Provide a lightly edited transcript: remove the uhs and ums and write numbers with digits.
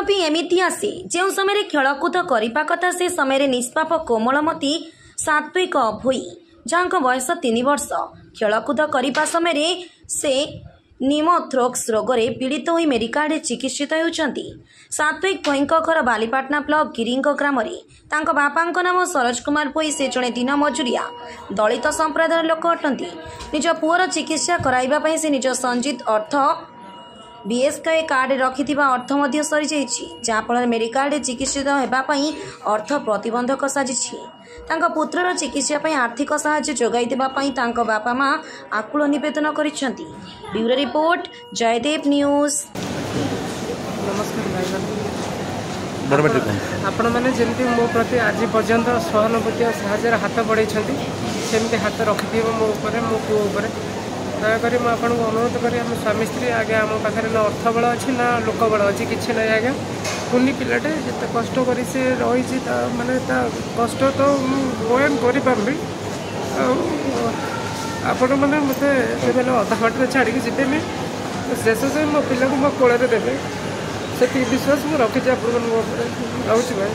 भी एमिति आसे जो समय खेलकूद करने कथा से समय निष्पाप कोमलमती सात्विक भोई जहाँ बयस 3 वर्ष खेलकूद करने समय से निमोथ्रोक्स रोग से पीड़ित हो मेडिकल चिकित्सित होती। सात्विक भोई घर बालीपाटना ब्लॉक गिरींग ग्राम बापा नाम सरोज कुमार भोई से जड़े दिन मजुरिया दलित संप्रदायर लोक अटंती। निज पुअर चिकित्सा कराइबा से निज संजित अर्थ बीएसके कार्ड रखि अर्थ सरी जहाँफल मेडिकल चिकित्सित होगापी अर्थ प्रतिबंधक साजिछि। पुत्रर चिकित्सा आर्थिक साहाय्य जोगाई देवाई बापा माँ आकुल निवेदन करिसेंति। Bureau report Jaydev news. नमस्कार आपण मैंने जमी मो प्रति आज पर्यंत सहानुभूति और साहय हाथ बढ़ाई सेमती हाथ रखि मो मो पुओ दयाक मुझे अनुरोध करी आम स्वामी स्त्री आगे आम पाखे ना अर्थ बल अच्छी ना लोक बल अच्छी कि ना आज्ञा कुनी पिलाटे जिते कष्ट कर रही मानने कष्ट तो बयान करें आपण मैंने मत अधा बाटे छाड़ी जीदेनि शेष से मो पिला को मो कोल देवे से विश्वास मुझे रखी आप रोच भाई।